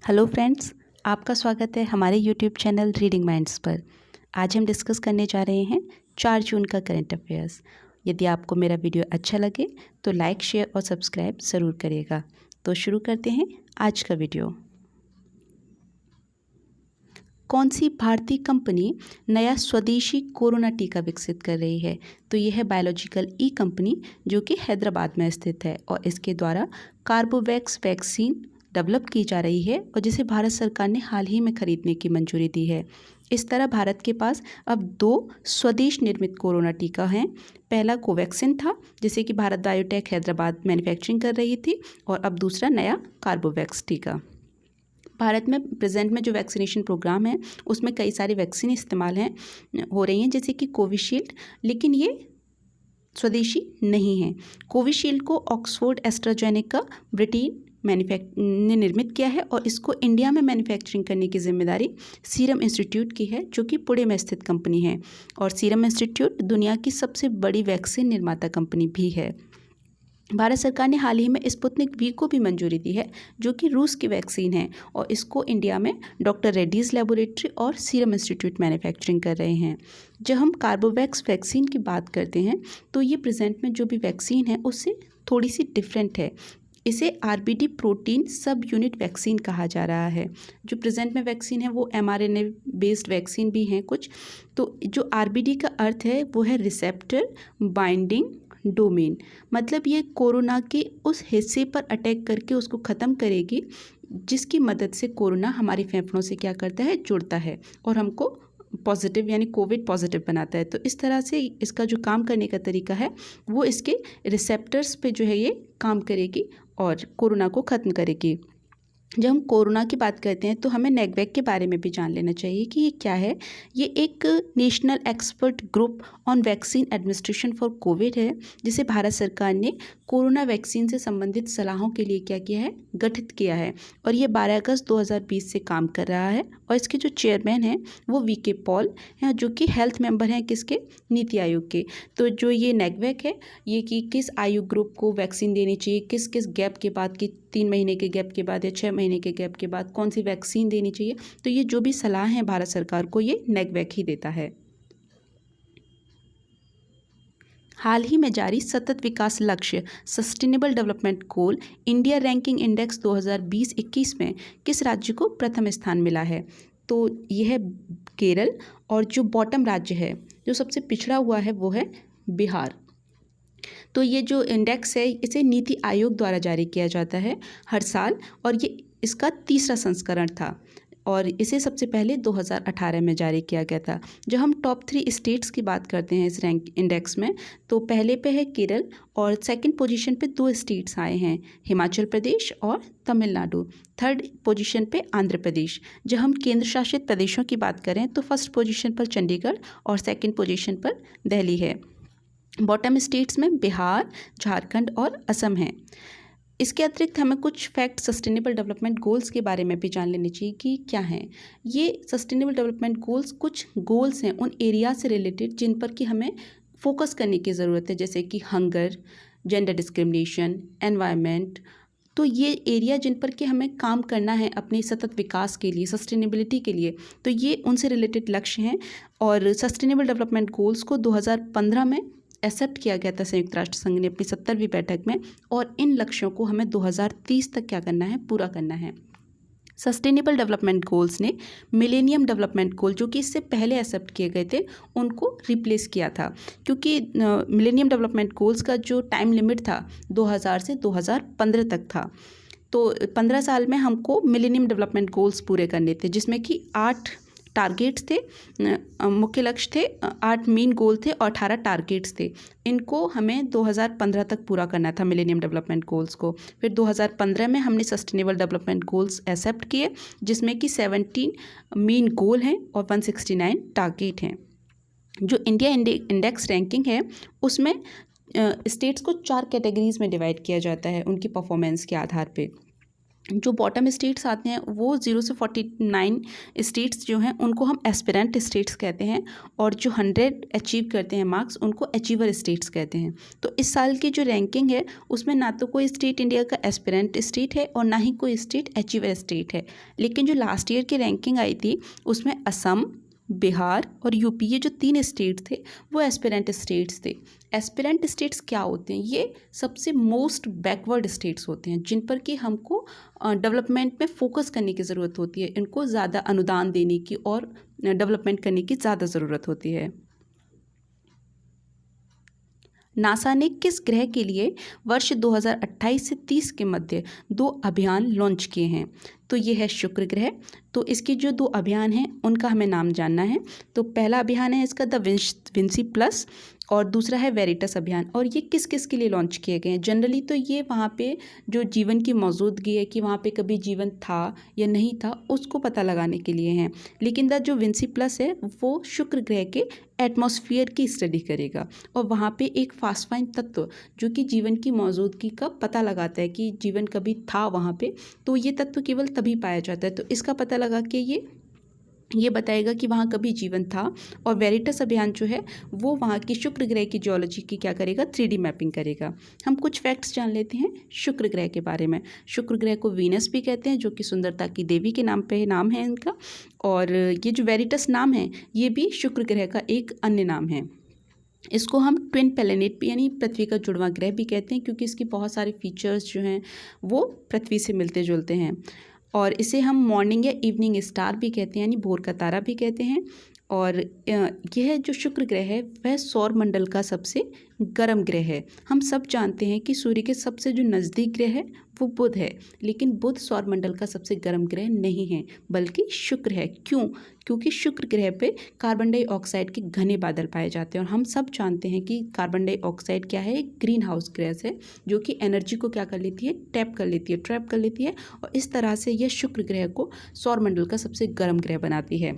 Hello friends, आपका स्वागत है हमारे यूट्यूब चैनल रीडिंग माइंड्स पर। आज हम डिस्कस करने जा रहे हैं 4 जून का करंट अफेयर्स। यदि आपको मेरा वीडियो अच्छा लगे तो लाइक, शेयर और सब्सक्राइब ज़रूर करिएगा। तो शुरू करते हैं आज का वीडियो। कौन सी भारतीय कंपनी नया स्वदेशी कोरोना टीका विकसित कर रही है? तो यह है बायोलॉजिकल ई कंपनी, जो कि हैदराबाद में स्थित है और इसके द्वारा कार्बोवैक्स वैक्सीन डेवलप की जा रही है और जिसे भारत सरकार ने हाल ही में खरीदने की मंजूरी दी है। इस तरह भारत के पास अब 2 स्वदेश निर्मित कोरोना टीका हैं। पहला कोवैक्सिन था, जिसे कि भारत बायोटेक हैदराबाद मैन्युफैक्चरिंग कर रही थी, और अब दूसरा नया कार्बोवैक्स टीका। भारत में प्रेजेंट में जो वैक्सीनेशन प्रोग्राम है उसमें कई सारी वैक्सीन इस्तेमाल हो रही हैं, जैसे कि कोविशील्ड, लेकिन ये स्वदेशी नहीं है। कोविशील्ड को ऑक्सफोर्ड एस्ट्राजेनेका ब्रिटेन ने निर्मित किया है और इसको इंडिया में मैन्युफैक्चरिंग करने की जिम्मेदारी सीरम इंस्टीट्यूट की है, जो कि पुणे में स्थित कंपनी है। और सीरम इंस्टीट्यूट दुनिया की सबसे बड़ी वैक्सीन निर्माता कंपनी भी है। भारत सरकार ने हाल ही में स्पुतनिक वी को भी मंजूरी दी है, जो कि रूस की वैक्सीन है, और इसको इंडिया में डॉक्टर रेड्डीज़ लेबोरेटरी और सीरम इंस्टीट्यूट मैन्युफैक्चरिंग कर रहे हैं। जब हम कार्बोवैक्स वैक्सीन की बात करते हैं तो ये प्रेजेंट में जो भी वैक्सीन है उससे थोड़ी सी डिफरेंट है। इसे आरबीडी प्रोटीन सब यूनिट वैक्सीन कहा जा रहा है। जो प्रेजेंट में वैक्सीन है वो mRNA बेस्ड वैक्सीन भी हैं कुछ। तो जो आरबीडी का अर्थ है वो है रिसेप्टर बाइंडिंग डोमेन, मतलब ये कोरोना के उस हिस्से पर अटैक करके उसको ख़त्म करेगी जिसकी मदद से कोरोना हमारी फेफड़ों से क्या करता है, जुड़ता है और हमको पॉजिटिव यानी कोविड पॉजिटिव बनाता है। तो इस तरह से इसका जो काम करने का तरीका है वो इसके रिसेप्टर्स पे जो है ये काम करेगी और कोरोना को ख़त्म करेगी। जब हम कोरोना की बात करते हैं तो हमें नेगवैक के बारे में भी जान लेना चाहिए कि ये क्या है। ये एक national expert group on vaccine administration for Covid है, जिसे भारत सरकार ने कोरोना वैक्सीन से संबंधित सलाहों के लिए क्या किया है, गठित किया है। और ये 12 अगस्त 2020 से काम कर रहा है और इसके जो चेयरमैन हैं वो वी.के. पॉल हैं, जो कि हेल्थ मेंबर हैं किसके, नीति आयोग के। तो जो ये नेगवैक है ये कि किस आयु ग्रुप को वैक्सीन देनी चाहिए, किस किस गैप के बाद, कि 3 महीने के गैप के बाद या 6 महीने के गैप के बाद कौन सी वैक्सीन देनी चाहिए, तो ये जो भी सलाह है भारत सरकार को ये नेगवैक ही देता है। हाल ही में जारी सतत विकास लक्ष्य sustainable development goal India ranking index 2020-21 में किस राज्य को प्रथम स्थान मिला है? तो यह है केरल, और जो बॉटम राज्य है, जो सबसे पिछड़ा हुआ है, वो है बिहार। तो ये जो इंडेक्स है इसे नीति आयोग द्वारा जारी किया जाता है हर साल, और ये इसका 3रा संस्करण था और इसे सबसे पहले 2018 में जारी किया गया था। जब हम टॉप 3 स्टेट्स की बात करते हैं इस रैंक इंडेक्स में, तो पहले पे है केरल और सेकंड पोजीशन पे 2 स्टेट्स आए हैं, हिमाचल प्रदेश और तमिलनाडु। थर्ड पोजीशन पे आंध्र प्रदेश। जब हम केंद्र शासित प्रदेशों की बात करें तो फर्स्ट पोजीशन पर चंडीगढ़ और सेकंड पोजीशन पर दिल्ली है। बॉटम स्टेट्स में बिहार, झारखंड और असम हैं। इसके अतिरिक्त हमें कुछ फैक्ट सस्टेनेबल डेवलपमेंट गोल्स के बारे में भी जान लेनी चाहिए कि क्या हैं। ये सस्टेनेबल डेवलपमेंट गोल्स कुछ गोल्स हैं उन एरिया से रिलेटेड जिन पर कि हमें फोकस करने की ज़रूरत है, जैसे कि हंगर, जेंडर डिस्क्रिमिनेशन, एनवायरनमेंट। तो ये एरिया जिन पर कि हमें काम करना है अपने सतत विकास के लिए, सस्टेनेबिलिटी के लिए, तो ये उनसे रिलेटेड लक्ष्य हैं। और सस्टेनेबल डेवलपमेंट गोल्स को 2015 में एक्सेप्ट किया गया था संयुक्त राष्ट्र संघ ने अपनी 70वीं बैठक में, और इन लक्ष्यों को हमें 2030 तक क्या करना है, पूरा करना है। सस्टेनेबल डेवलपमेंट गोल्स ने मिलेनियम डेवलपमेंट गोल, जो कि इससे पहले एक्सेप्ट किए गए थे, उनको रिप्लेस किया था, क्योंकि मिलेनियम डेवलपमेंट गोल्स का जो टाइम लिमिट था 2000 से 2015 तक था। तो 15 साल में हमको मिलेनियम डेवलपमेंट गोल्स पूरे करने थे, जिसमें कि 8 टारगेट्स थे, मुख्य लक्ष्य थे, 8 मेन गोल थे और 18 टारगेट्स थे। इनको हमें 2015 तक पूरा करना था मिलेनियम डेवलपमेंट गोल्स को। फिर 2015 में हमने सस्टेनेबल डेवलपमेंट गोल्स एक्सेप्ट किए, जिसमें कि 17 मेन गोल हैं और 169 टारगेट हैं। जो इंडिया इंडेक्स रैंकिंग है उसमें स्टेट्स को 4 कैटेगरीज में डिवाइड किया जाता है उनकी परफॉर्मेंस के आधार पे। जो बॉटम स्टेट्स आते हैं वो 0 से 49 स्टेट्स जो हैं उनको हम एस्पिरेंट स्टेट्स कहते हैं, और जो 100 अचीव करते हैं मार्क्स उनको अचीवर स्टेट्स कहते हैं। तो इस साल की जो रैंकिंग है उसमें ना तो कोई स्टेट इंडिया का एस्पिरेंट स्टेट है और ना ही कोई स्टेट अचीवर स्टेट है। लेकिन जो लास्ट ईयर की रैंकिंग आई थी उसमें असम, बिहार और यूपी, ये जो 3 स्टेट थे वो एस्पिरेंट स्टेट्स थे। एस्पिरेंट स्टेट्स क्या होते हैं? ये सबसे मोस्ट बैकवर्ड स्टेट्स होते हैं जिन पर कि हमको डेवलपमेंट में फोकस करने की ज़रूरत होती है, इनको ज़्यादा अनुदान देने की और डेवलपमेंट करने की ज़्यादा ज़रूरत होती है। नासा ने किस ग्रह के लिए वर्ष 2028 से 30 के मध्य 2 अभियान लॉन्च किए हैं? तो ये है शुक्र ग्रह। तो इसके जो 2 अभियान हैं उनका हमें नाम जानना है। तो पहला अभियान है इसका द विंसी प्लस और दूसरा है वेरिटस अभियान। और ये किस किस के लिए लॉन्च किए गए हैं? जनरली तो ये वहाँ पे जो जीवन की मौजूदगी है कि वहाँ पे कभी जीवन था या नहीं था उसको पता लगाने के लिए हैं। लेकिन द जो विंसी प्लस है वो शुक्र ग्रह के एटमॉस्फेयर की स्टडी करेगा और वहाँ पे एक फास्फाइन तत्व जो कि जीवन की मौजूदगी का पता लगाता है कि जीवन कभी था वहाँ पे, तो ये तत्व केवल तभी पाया जाता है। तो इसका पता लगा के ये बताएगा कि वहाँ कभी जीवन था। और वेरिटस अभियान जो है वो वहाँ की शुक्र ग्रह की जियोलॉजी की क्या करेगा? 3D मैपिंग करेगा। हम कुछ फैक्ट्स जान लेते हैं शुक्र ग्रह के बारे में। शुक्र ग्रह को वीनस भी कहते हैं जो कि सुंदरता की देवी के नाम पे नाम है इनका। और ये जो वेरिटस नाम है ये भी शुक्र ग्रह का एक अन्य नाम है। इसको हम ट्विन प्लैनेट भी यानी पृथ्वी का जुड़वा ग्रह भी कहते हैं क्योंकि इसके बहुत सारे फीचर्स जो हैं वो पृथ्वी से मिलते जुलते हैं। और इसे हम मॉर्निंग या इवनिंग स्टार भी कहते हैं यानी भोर का तारा भी कहते हैं। और यह जो शुक्र ग्रह है वह सौर मंडल का सबसे गर्म ग्रह है। हम सब जानते हैं कि सूर्य के सबसे जो नज़दीक ग्रह है वो बुध है, लेकिन बुध सौर मंडल का सबसे गर्म ग्रह नहीं है बल्कि शुक्र है। क्यों? क्योंकि शुक्र ग्रह पे कार्बन डाइऑक्साइड के घने बादल पाए जाते हैं और हम सब जानते हैं कि कार्बन डाइऑक्साइड क्या है? एक ग्रीन हाउस गैस है जो कि एनर्जी को क्या कर लेती है? ट्रैप कर लेती है और इस तरह से यह शुक्र ग्रह को सौर मंडल का सबसे गर्म ग्रह बनाती है।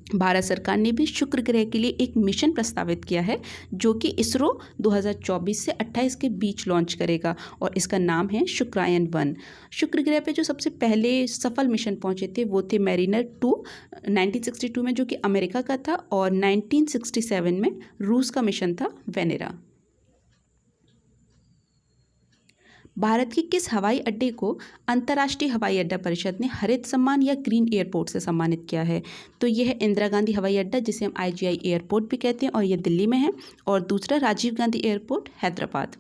भारत सरकार ने भी शुक्र ग्रह के लिए एक मिशन प्रस्तावित किया है जो कि इसरो 2024 से 28 के बीच लॉन्च करेगा और इसका नाम है शुक्रायन 1। शुक्र ग्रह पे जो सबसे पहले सफल मिशन पहुंचे थे वो थे मैरिनर 2 1962 में जो कि अमेरिका का था, और 1967 में रूस का मिशन था वेनेरा। भारत के किस हवाई अड्डे को अंतर्राष्ट्रीय हवाई अड्डा परिषद ने हरित सम्मान या ग्रीन एयरपोर्ट से सम्मानित किया है? तो यह है इंदिरा गांधी हवाई अड्डा जिसे हम IGI एयरपोर्ट भी कहते हैं और यह दिल्ली में है, और दूसरा राजीव गांधी एयरपोर्ट हैदराबाद।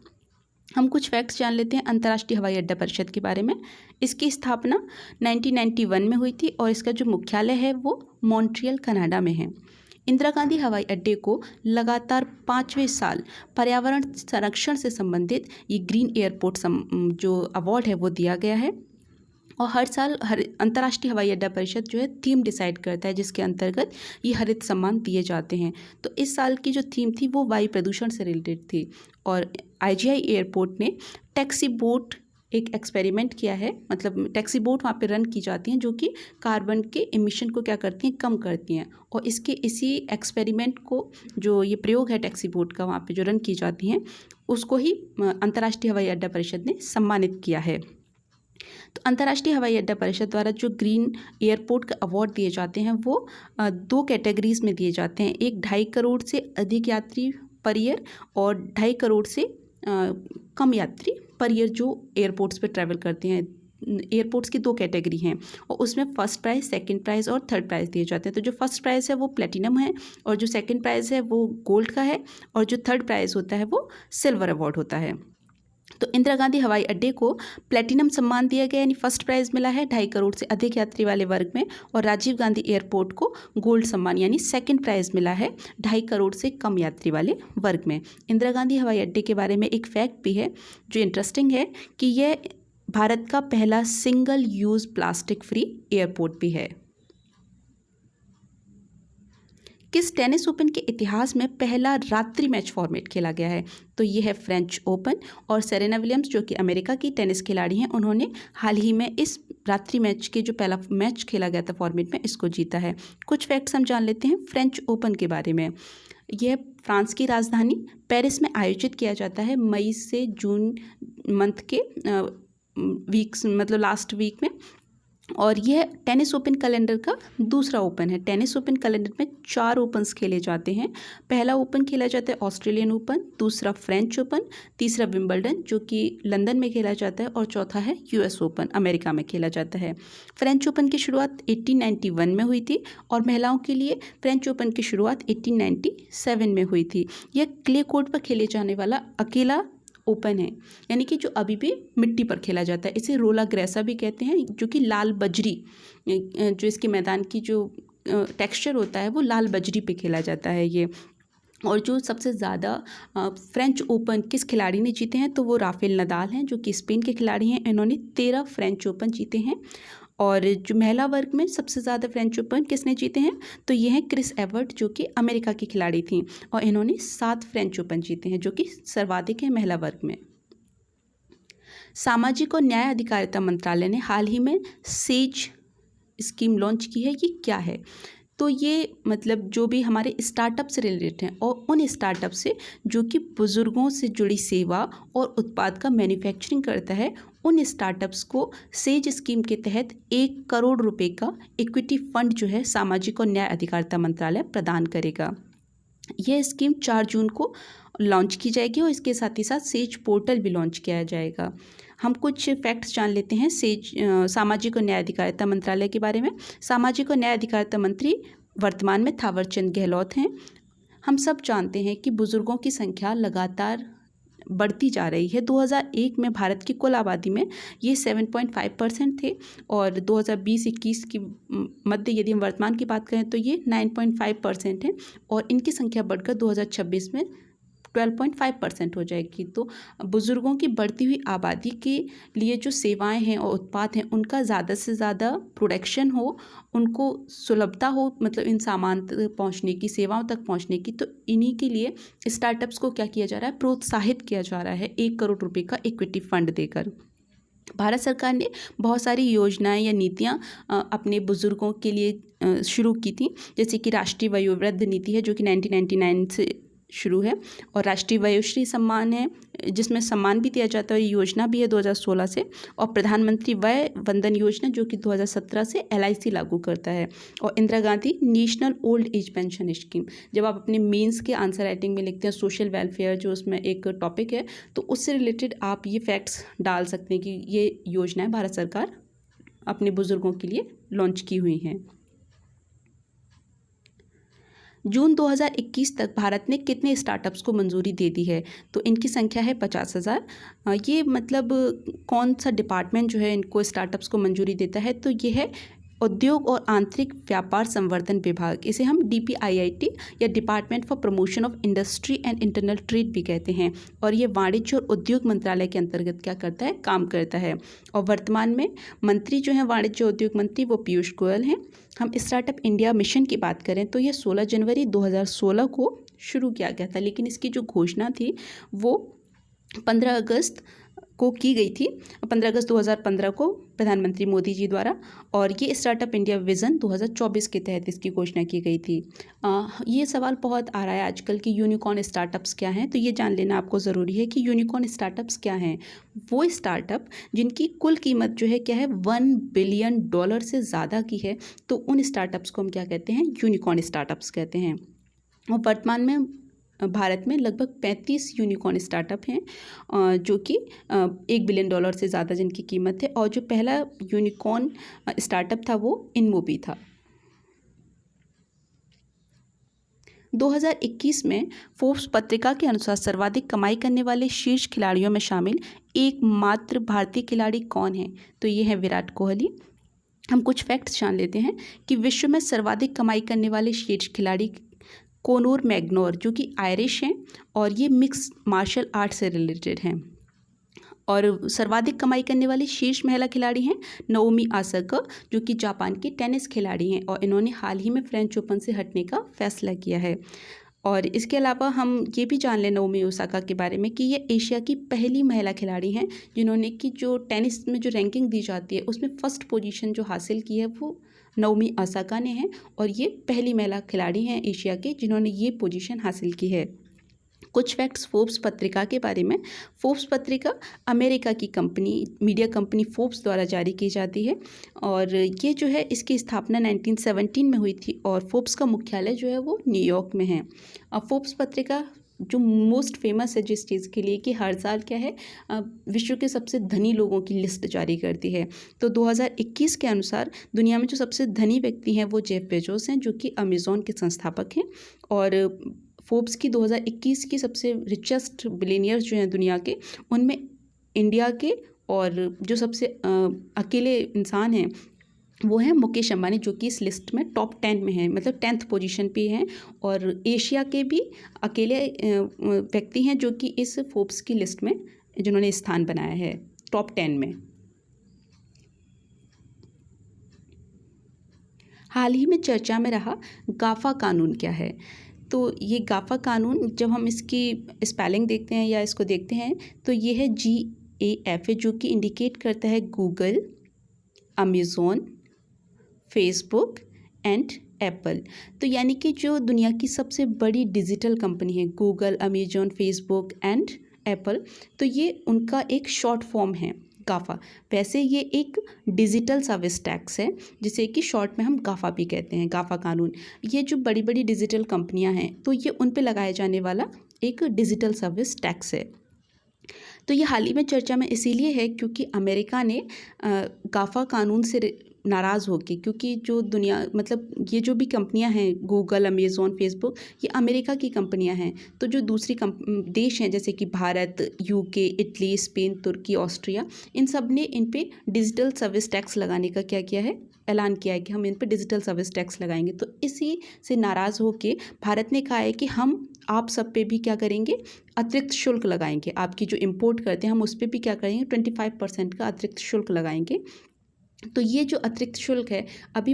हम कुछ फैक्ट्स जान लेते हैं अंतर्राष्ट्रीय हवाई अड्डा परिषद के बारे में। इसकी स्थापना 1991 में हुई थी और इसका जो मुख्यालय है वो मॉन्ट्रियल कनाडा में है। इंदिरा गांधी हवाई अड्डे को लगातार 5वें साल पर्यावरण संरक्षण से संबंधित ये ग्रीन एयरपोर्ट जो अवार्ड है वो दिया गया है। और हर साल अंतर्राष्ट्रीय हवाई अड्डा परिषद जो है थीम डिसाइड करता है जिसके अंतर्गत ये हरित सम्मान दिए जाते हैं। तो इस साल की जो थीम थी वो वायु प्रदूषण से रिलेटेड थी और IGI एयरपोर्ट ने टैक्सी बोट एक एक्सपेरिमेंट किया है। मतलब टैक्सी बोट वहाँ पे रन की जाती हैं जो कि कार्बन के एमिशन को क्या करती हैं? कम करती हैं। और इसी एक्सपेरिमेंट को जो ये प्रयोग है टैक्सी बोट का वहाँ पे जो रन की जाती हैं उसको ही अंतर्राष्ट्रीय हवाई अड्डा परिषद ने सम्मानित किया है। तो अंतर्राष्ट्रीय हवाई अड्डा परिषद द्वारा जो ग्रीन एयरपोर्ट का अवार्ड दिए जाते हैं वो 2 कैटेगरीज में दिए जाते हैं। एक 2.5 करोड़ से अधिक यात्री पर ईयर और 2.5 करोड़ से कम यात्री पर ईयर जो एयरपोर्ट्स पे ट्रैवल करते हैं। एयरपोर्ट्स की 2 कैटेगरी हैं और उसमें फर्स्ट प्राइज़, सेकंड प्राइज़ और थर्ड प्राइज़ दिए जाते हैं। तो जो फर्स्ट प्राइज़ है वो प्लेटिनम है और जो सेकंड प्राइज़ है वो गोल्ड का है और जो थर्ड प्राइज़ होता है वो सिल्वर अवार्ड होता है। तो इंदिरा गांधी हवाई अड्डे को प्लेटिनम सम्मान दिया गया यानी फर्स्ट प्राइज़ मिला है 2.5 करोड़ से अधिक यात्री वाले वर्ग में, और राजीव गांधी एयरपोर्ट को गोल्ड सम्मान यानी सेकंड प्राइज़ मिला है 2.5 करोड़ से कम यात्री वाले वर्ग में। इंदिरा गांधी हवाई अड्डे के बारे में एक फैक्ट भी है जो इंटरेस्टिंग है कि यह भारत का पहला single use plastic free airport भी है। किस टेनिस ओपन के इतिहास में पहला रात्रि मैच फॉर्मेट खेला गया है? तो ये है फ्रेंच ओपन, और सेरेना विलियम्स जो कि अमेरिका की टेनिस खिलाड़ी हैं उन्होंने हाल ही में इस रात्रि मैच के जो पहला मैच खेला गया था फॉर्मेट में इसको जीता है। कुछ फैक्ट्स हम जान लेते हैं फ्रेंच ओपन के बारे में। यह फ्रांस की राजधानी पेरिस में आयोजित किया जाता है मई से जून मंथ के वीक्स मतलब लास्ट वीक में। और यह टेनिस ओपन कैलेंडर का दूसरा ओपन है। टेनिस ओपन कैलेंडर में 4 ओपन्स खेले जाते हैं। पहला ओपन खेला जाता है ऑस्ट्रेलियन ओपन, दूसरा फ्रेंच ओपन, तीसरा विंबलडन जो कि लंदन में खेला जाता है, और चौथा है यूएस ओपन, अमेरिका में खेला जाता है। फ्रेंच ओपन की शुरुआत 1891 में हुई थी और महिलाओं के लिए फ्रेंच ओपन की शुरुआत 1897 में हुई थी। यह क्ले कोर्ट पर खेले जाने वाला अकेला ओपन है, यानी कि जो अभी भी मिट्टी पर खेला जाता है। इसे रोला ग्रेसा भी कहते हैं, जो कि लाल बजरी, जो इसके मैदान की जो टेक्सचर होता है वो लाल बजरी पे खेला जाता है ये। और जो सबसे ज़्यादा फ्रेंच ओपन किस खिलाड़ी ने जीते हैं, तो वो राफेल नदाल हैं जो कि स्पेन के खिलाड़ी हैं। इन्होंने 13 फ्रेंच ओपन जीते हैं। और जो महिला वर्ग में सबसे ज़्यादा फ्रेंच ओपन किसने जीते हैं, तो ये हैं क्रिस एवर्ट जो कि अमेरिका की खिलाड़ी थी, और इन्होंने 7 फ्रेंच ओपन जीते हैं जो कि सर्वाधिक है महिला वर्ग में। सामाजिक और न्याय अधिकारिता मंत्रालय ने हाल ही में सेज स्कीम लॉन्च की है। ये क्या है, तो ये मतलब जो भी हमारे स्टार्टअप से रिलेटेड हैं और उन स्टार्टअप से जो कि बुज़ुर्गों से जुड़ी सेवा और उत्पाद का मैन्युफैक्चरिंग करता है, उन स्टार्टअप्स को सेज स्कीम के तहत 1 करोड़ रुपए का इक्विटी फंड जो है सामाजिक और न्याय अधिकारिता मंत्रालय प्रदान करेगा। यह स्कीम 4 जून को लॉन्च की जाएगी और इसके साथ ही साथ सेज पोर्टल भी लॉन्च किया जाएगा। हम कुछ फैक्ट्स जान लेते हैं सेज सामाजिक और न्याय अधिकारिता मंत्रालय के बारे में। सामाजिक और न्याय अधिकारिता मंत्री वर्तमान में थावरचंद गहलोत हैं। हम सब जानते हैं कि बुज़ुर्गों की संख्या लगातार बढ़ती जा रही है। 2001 में भारत की कुल आबादी में ये 7.5% थे, और 2020-21 की मध्य यदि हम वर्तमान की बात करें तो ये 9.5% है, और इनकी संख्या बढ़कर 2026 में 12.5% हो जाएगी। तो बुज़ुर्गों की बढ़ती हुई आबादी के लिए जो सेवाएं हैं और उत्पाद हैं उनका ज़्यादा से ज़्यादा प्रोडक्शन हो, उनको सुलभता हो, मतलब इन सामान तक पहुँचने की, सेवाओं तक पहुँचने की। तो इन्हीं के लिए स्टार्टअप्स को क्या किया जा रहा है, प्रोत्साहित किया जा रहा है 1 करोड़ रुपये का इक्विटी फंड देकर। भारत सरकार ने बहुत सारी योजनाएं या नीतियां अपने बुज़ुर्गों के लिए शुरू की थी, जैसे कि राष्ट्रीय वयोवृद्ध नीति है जो कि 1999 से शुरू है, और राष्ट्रीय वयोश्री सम्मान है जिसमें सम्मान भी दिया जाता है, और ये योजना भी है 2016 से, और प्रधानमंत्री वय वंदन योजना जो कि 2017 से LIC लागू करता है, और Indira Gandhi national old age pension scheme. जब आप अपने मेंस के आंसर राइटिंग में लिखते हैं सोशल वेलफेयर जो उसमें एक टॉपिक है, तो उससे रिलेटेड आप ये फैक्ट्स डाल सकते हैं कि ये योजनाएं भारत सरकार अपने बुज़ुर्गों के लिए लॉन्च की हुई हैं। जून 2021 तक भारत ने कितने स्टार्टअप्स को मंजूरी दे दी है, तो इनकी संख्या है 50,000। ये मतलब कौन सा डिपार्टमेंट जो है इनको स्टार्टअप्स को मंजूरी देता है, तो ये है उद्योग और आंतरिक व्यापार संवर्धन विभाग। इसे हम DPIIT या department for promotion of industry and internal trade भी कहते हैं, और ये वाणिज्य और उद्योग मंत्रालय के अंतर्गत क्या करता है, काम करता है। और वर्तमान में मंत्री जो हैं वाणिज्य उद्योग मंत्री वो पीयूष गोयल हैं। हम स्टार्टअप इंडिया मिशन की बात करें तो यह 16 जनवरी 2016 को शुरू किया गया था, लेकिन इसकी जो घोषणा थी वो 15 अगस्त को की गई थी, 15 अगस्त 2015 को प्रधानमंत्री मोदी जी द्वारा, और ये स्टार्टअप इंडिया विज़न 2024 के तहत इसकी घोषणा की गई थी। ये सवाल बहुत आ रहा है आजकल कि यूनिकॉर्न स्टार्टअप्स क्या हैं, तो ये जान लेना आपको ज़रूरी है कि यूनिकॉर्न स्टार्टअप्स क्या हैं। वो स्टार्टअप जिनकी कुल कीमत जो है क्या है, $1 बिलियन से ज़्यादा की है, तो उन स्टार्टअप्स को हम क्या कहते हैं, यूनिकॉर्न स्टार्टअप्स कहते हैं। और वर्तमान में भारत में लगभग 35 यूनिकॉर्न स्टार्टअप हैं जो कि $1 बिलियन से ज़्यादा जिनकी कीमत है, और जो पहला यूनिकॉर्न स्टार्टअप था वो इनमोबी था। 2021 में फोर्ब्स पत्रिका के अनुसार सर्वाधिक कमाई करने वाले शीर्ष खिलाड़ियों में शामिल एकमात्र भारतीय खिलाड़ी कौन है, तो ये है विराट कोहली। हम कुछ फैक्ट्स जान लेते हैं कि विश्व में सर्वाधिक कमाई करने वाले शीर्ष खिलाड़ी कोनोर मैग्नोर जो कि आयरिश हैं, और ये मिक्स मार्शल आर्ट से रिलेटेड हैं। और सर्वाधिक कमाई करने वाली शीर्ष महिला खिलाड़ी हैं नाओमी ओसाका जो कि जापान की टेनिस खिलाड़ी हैं, और इन्होंने हाल ही में फ्रेंच ओपन से हटने का फैसला किया है। और इसके अलावा हम ये भी जान लें नाओमी ओसाका के बारे में कि ये एशिया की पहली महिला खिलाड़ी हैं जिन्होंने कि जो टेनिस में जो रैंकिंग दी जाती है उसमें फर्स्ट पोजीशन जो हासिल की है वो नाओमी ओसाका ने है, और ये पहली महिला खिलाड़ी हैं एशिया के जिन्होंने ये पोजीशन हासिल की है। कुछ फैक्ट्स फोर्ब्स पत्रिका के बारे में। फोर्ब्स पत्रिका अमेरिका की कंपनी, मीडिया कंपनी फोर्ब्स द्वारा जारी की जाती है और ये जो है इसकी स्थापना 1917 में हुई थी और फोर्ब्स का मुख्यालय जो है वो न्यूयॉर्क में है। अब फोर्ब्स पत्रिका जो मोस्ट फेमस है जिस चीज़ के लिए कि हर साल क्या है विश्व के सबसे धनी लोगों की लिस्ट जारी करती है। तो 2021 के अनुसार दुनिया में जो सबसे धनी व्यक्ति हैं वो जेफ बेजोस हैं, जो कि अमेज़ॉन के संस्थापक हैं। और फोर्ब्स की 2021 की सबसे रिचेस्ट बिलियनियर्स जो हैं दुनिया के, उनमें इंडिया के और जो सबसे अकेले इंसान हैं वो हैं मुकेश अंबानी, जो कि इस लिस्ट में टॉप 10 में हैं, मतलब 10th पोजीशन पे हैं। और एशिया के भी अकेले व्यक्ति हैं जो कि इस फोर्ब्स की लिस्ट में जिन्होंने स्थान बनाया है टॉप 10 में। हाल ही में चर्चा में रहा गाफा कानून क्या है। तो ये गाफा कानून जब हम इसकी स्पेलिंग देखते हैं या इसको देखते हैं तो ये है GAFA, जो कि इंडिकेट करता है Google, Amazon, Facebook and Apple. तो यानी कि जो दुनिया की सबसे बड़ी डिजिटल कंपनी है Google, Amazon, Facebook and Apple, तो ये उनका एक शॉर्ट फॉर्म है गाफा। वैसे ये एक डिजिटल सर्विस टैक्स है जिसे कि शॉर्ट में हम गाफा भी कहते हैं, गाफा कानून। ये जो बड़ी बड़ी डिजिटल कंपनियां हैं तो ये उन पे लगाया जाने वाला एक डिजिटल सर्विस टैक्स है। तो ये हाल ही में चर्चा में इसीलिए है क्योंकि अमेरिका ने गाफा कानून से नाराज़ होके, क्योंकि जो दुनिया मतलब ये जो भी कंपनियां हैं गूगल, अमेज़ॉन, फेसबुक, ये अमेरिका की कंपनियां हैं। तो जो दूसरी देश हैं जैसे कि भारत, UK, इटली, स्पेन, तुर्की, ऑस्ट्रिया, इन सब ने इन पे डिजिटल सर्विस टैक्स लगाने का क्या किया है, ऐलान किया है कि हम इन पे डिजिटल सर्विस टैक्स लगाएंगे। तो इसी से नाराज़ होके भारत ने कहा है कि हम आप सब पे भी क्या करेंगे, अतिरिक्त शुल्क लगाएंगे। आपकी जो इंपोर्ट करते हैं हम उस पर भी क्या करेंगे, 25% का अतिरिक्त शुल्क लगाएंगे। तो ये जो अतिरिक्त शुल्क है अभी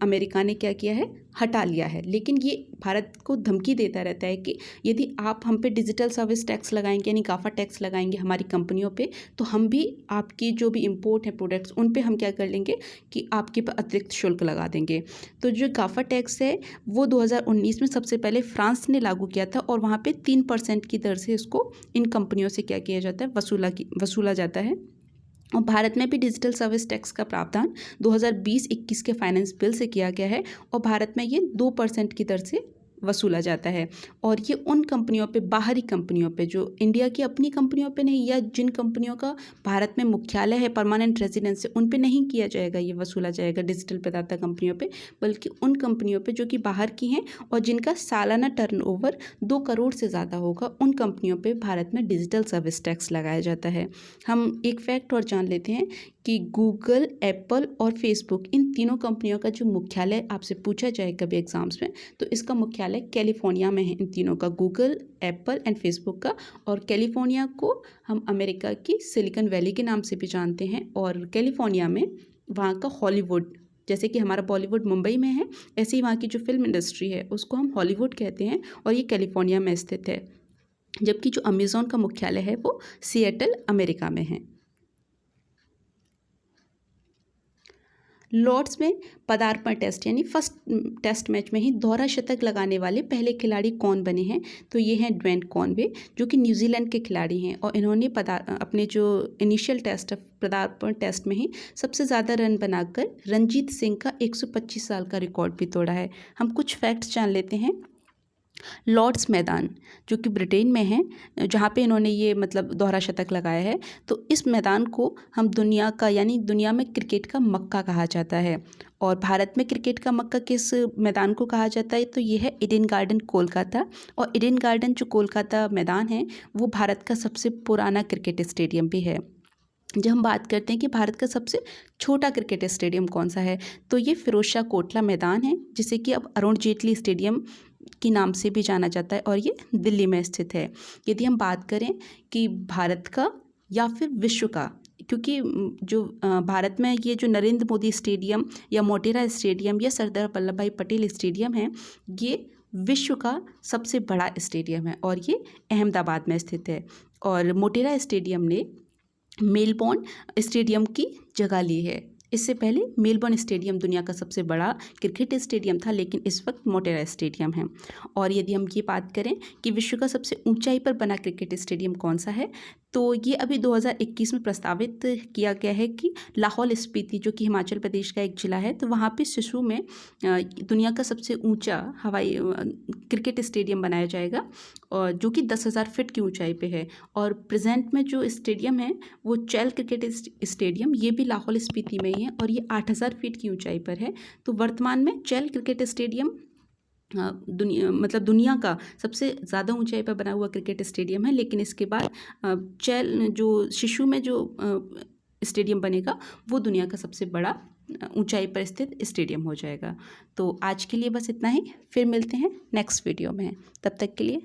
अमेरिका ने क्या किया है, हटा लिया है। लेकिन ये भारत को धमकी देता रहता है कि यदि आप हम पे डिजिटल सर्विस टैक्स लगाएंगे यानी गाफा टैक्स लगाएंगे हमारी कंपनियों पे, तो हम भी आपकी जो भी इंपोर्ट है प्रोडक्ट्स उन पे हम क्या कर लेंगे कि आपके पर अतिरिक्त शुल्क लगा देंगे। तो जो गाफा टैक्स है वो 2019 में सबसे पहले फ्रांस ने लागू किया था और वहाँ पर 3% की दर से इसको इन कंपनियों से क्या किया जाता है, वसूला जाता है। और भारत में भी डिजिटल सर्विस टैक्स का प्रावधान 2020-21 के फाइनेंस बिल से किया गया है और भारत में ये 2% की दर से वसूला जाता है। और ये उन कंपनियों पे, बाहरी कंपनियों पे, जो इंडिया की अपनी कंपनियों पे नहीं, या जिन कंपनियों का भारत में मुख्यालय है, परमानेंट रेजिडेंस है, उन पे नहीं किया जाएगा, ये वसूला जाएगा डिजिटल प्रदाता कंपनियों पे, बल्कि उन कंपनियों पे जो कि बाहर की हैं और जिनका सालाना टर्नओवर 2 करोड़ से ज़्यादा होगा, उन कंपनियों पे भारत में डिजिटल सर्विस टैक्स लगाया जाता है। हम एक फैक्ट और जान लेते हैं कि गूगल, एप्पल और फेसबुक, इन तीनों कंपनियों का जो मुख्यालय आपसे पूछा जाए कभी एग्जाम्स में, तो इसका मुख्यालय कैलिफोर्निया में है। इन तीनों का, गूगल, एप्पल एंड फेसबुक का। और कैलिफोर्निया को हम अमेरिका की सिलिकॉन वैली के नाम से भी जानते हैं। और कैलिफोर्निया में वहाँ का हॉलीवुड, जैसे कि हमारा बॉलीवुड मुंबई में है, ऐसे ही वहाँ की जो फिल्म इंडस्ट्री है उसको हम हॉलीवुड कहते हैं और ये कैलिफोर्निया में स्थित है। जबकि जो अमेज़ॉन का मुख्यालय है वो सिएटल, अमेरिका में है। लॉर्ड्स में पदार्पण टेस्ट यानी फर्स्ट टेस्ट मैच में ही दोहरा शतक लगाने वाले पहले खिलाड़ी कौन बने हैं, तो ये हैं ड्वेन कॉनवे, जो कि न्यूजीलैंड के खिलाड़ी हैं और इन्होंने अपने जो इनिशियल टेस्ट, पदार्पण टेस्ट में ही सबसे ज़्यादा रन बनाकर रणजीत सिंह का 125 साल का रिकॉर्ड भी तोड़ा है। हम कुछ फैक्ट्स जान लेते हैं। लॉर्ड्स मैदान जो कि ब्रिटेन में है, जहाँ पे इन्होंने ये मतलब दोहरा शतक लगाया है, तो इस मैदान को हम दुनिया का, यानी दुनिया में क्रिकेट का मक्का कहा जाता है। और भारत में क्रिकेट का मक्का किस मैदान को कहा जाता है, तो ये है ईडन गार्डन, कोलकाता। और ईडन गार्डन जो कोलकाता मैदान है वो भारत का सबसे पुराना क्रिकेट स्टेडियम भी है। जब हम बात करते हैं कि भारत का सबसे छोटा क्रिकेट स्टेडियम कौन सा है, तो ये फिरोजशाह कोटला मैदान है, जिसे कि अब अरुण जेटली स्टेडियम के नाम से भी जाना जाता है और ये दिल्ली में स्थित है। यदि हम बात करें कि भारत का या फिर विश्व का, क्योंकि जो भारत में ये जो नरेंद्र मोदी स्टेडियम या मोटेरा स्टेडियम या सरदार वल्लभ भाई पटेल स्टेडियम है, ये विश्व का सबसे बड़ा स्टेडियम है और ये अहमदाबाद में स्थित है। और मोटेरा स्टेडियम ने मेलबोर्न स्टेडियम की जगह ली है। इससे पहले मेलबर्न स्टेडियम दुनिया का सबसे बड़ा क्रिकेट स्टेडियम था, लेकिन इस वक्त मोटेरा स्टेडियम है। और यदि हम ये बात करें कि विश्व का सबसे ऊंचाई पर बना क्रिकेट स्टेडियम कौन सा है, तो ये अभी 2021 में प्रस्तावित किया गया है कि लाहौल स्पीति, जो कि हिमाचल प्रदेश का एक ज़िला है, तो वहाँ पे सिसु में दुनिया का सबसे ऊंचा हवाई क्रिकेट स्टेडियम बनाया जाएगा, और जो कि 10,000 फीट की ऊंचाई पे है। और प्रेजेंट में जो स्टेडियम है वो चैल क्रिकेट स्टेडियम, ये भी लाहौल स्पीति में ही है और ये 8,000 फीट की ऊंचाई पर है। तो वर्तमान में चैल क्रिकेट स्टेडियम दुनिया का सबसे ज़्यादा ऊंचाई पर बना हुआ क्रिकेट स्टेडियम है। लेकिन इसके बाद चैल जो सिसु में जो स्टेडियम बनेगा वो दुनिया का सबसे बड़ा ऊंचाई पर स्थित स्टेडियम हो जाएगा। तो आज के लिए बस इतना ही, फिर मिलते हैं नेक्स्ट वीडियो में। तब तक के लिए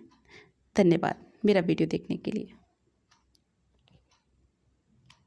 धन्यवाद मेरा वीडियो देखने के लिए।